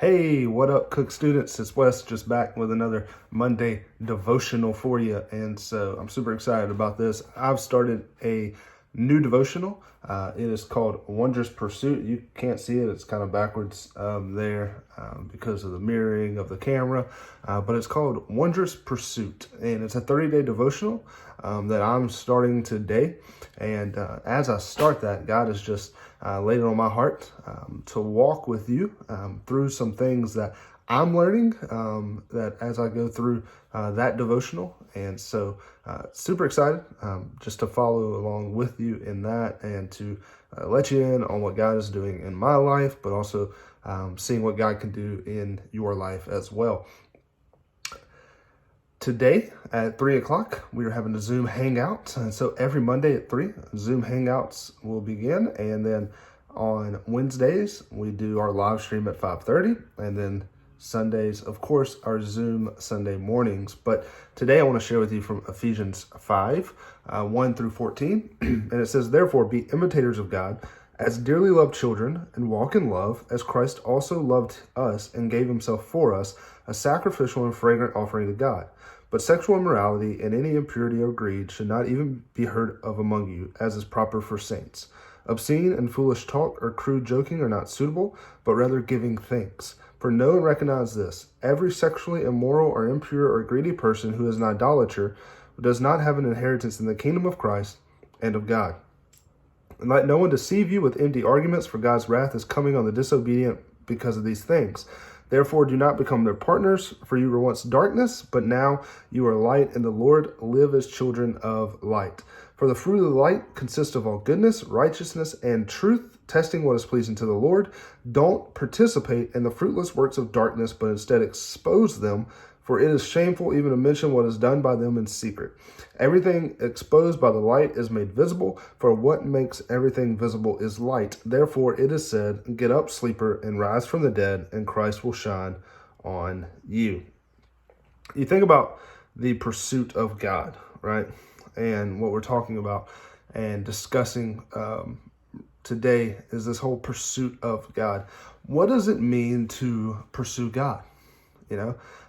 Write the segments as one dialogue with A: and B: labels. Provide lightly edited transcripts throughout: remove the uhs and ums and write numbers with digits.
A: Hey, what up, Cook students? It's Wes, just back with another Monday devotional for you. And so I'm super excited about this. I've started a new devotional. It is called Wondrous Pursuit. You can't see it. It's kind of backwards there because of the mirroring of the camera. But it's called Wondrous Pursuit. And it's a 30-day devotional that I'm starting today. And as I start that, God has just laid it on my heart to walk with you through some things that I'm learning that as I go through that devotional. And so super excited just to follow along with you in that and to let you in on what God is doing in my life, but also seeing what God can do in your life as well. Today at 3 o'clock, we are having a Zoom hangout. And so every Monday at 3, Zoom hangouts will begin. And then on Wednesdays, we do our live stream at 5:30. And then Sundays, of course, our Zoom Sunday mornings. But today I want to share with you from Ephesians 5, 1 through 14. And it says, "Therefore, be imitators of God as dearly loved children, and walk in love as Christ also loved us and gave himself for us, a sacrificial and fragrant offering to God. But sexual immorality and any impurity or greed should not even be heard of among you, as is proper for saints. Obscene and foolish talk or crude joking are not suitable, but rather giving thanks. For know and recognize this, every sexually immoral or impure or greedy person who is an idolater does not have an inheritance in the kingdom of Christ and of God. And let no one deceive you with empty arguments, for God's wrath is coming on the disobedient because of these things. Therefore, do not become their partners, for you were once darkness, but now you are light in the Lord. Live as children of light. For the fruit of the light consists of all goodness, righteousness, and truth, testing what is pleasing to the Lord. Don't participate in the fruitless works of darkness, but instead expose them, for it is shameful even to mention what is done by them in secret. Everything exposed by the light is made visible, for what makes everything visible is light. Therefore it is said, get up, sleeper, and rise from the dead, and Christ will shine on you." You think about the pursuit of God, right? And what we're talking about and discussing today is this whole pursuit of God. What does it mean to pursue God?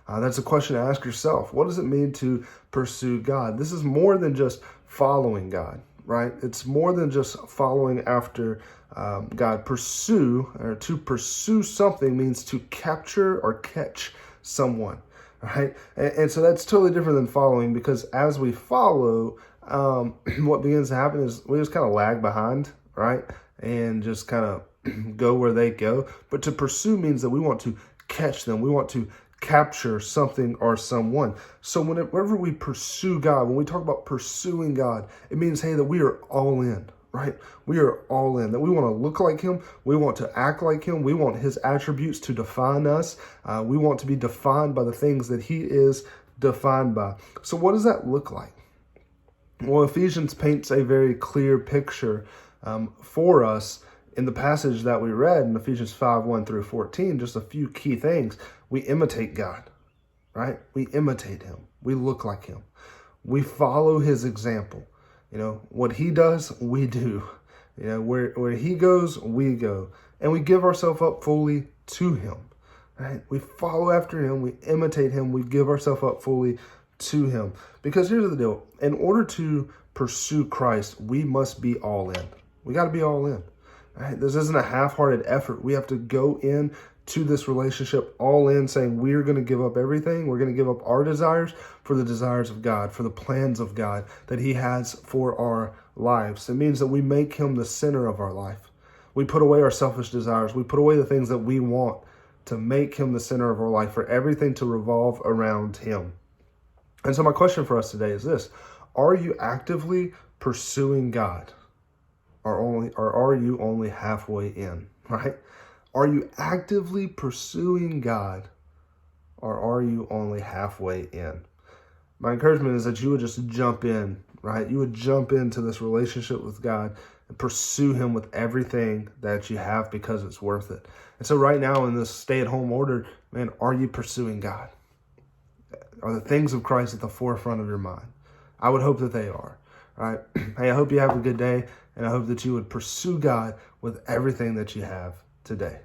A: That's a question to ask yourself. What does it mean to pursue God? This is more than just following God, right? It's more than just following after God. Pursue, or to pursue something, means to capture or catch someone, right? And so that's totally different than following, because as we follow, what begins to happen is we just kind of lag behind, right? And just kind of go where they go. But to pursue means that we want to catch them. We want to capture something or someone. So whenever we pursue God, when we talk about pursuing God, it means, hey, that we are all in, right? We are all in, that we want to look like him. We want to act like him. We want his attributes to define us. We want to be defined by the things that he is defined by. So what does that look like? Well, Ephesians paints a very clear picture for us in the passage that we read in Ephesians 5, 1 through 14. Just a few key things. We imitate God, right? We imitate him. We look like him. We follow his example. What he does, we do. Where he goes, we go. And we give ourselves up fully to him, right? We follow after him. We imitate him. We give ourselves up fully to him. Because here's the deal. In order to pursue Christ, we must be all in. We got to be all in. Right? This isn't a half-hearted effort. We have to go in to this relationship all in, saying we're going to give up everything. We're going to give up our desires for the desires of God, for the plans of God that he has for our lives. It means that we make him the center of our life. We put away our selfish desires. We put away the things that we want to make him the center of our life, for everything to revolve around him. And so my question for us today is this: are you actively pursuing God? Or are you only halfway in, right? Are you actively pursuing God, or are you only halfway in? My encouragement is that you would just jump in, right? You would jump into this relationship with God and pursue him with everything that you have, because it's worth it. And so right now in this stay-at-home order, man, are you pursuing God? Are the things of Christ at the forefront of your mind? I would hope that they are. All right. Hey, I hope you have a good day, and I hope that you would pursue God with everything that you have today.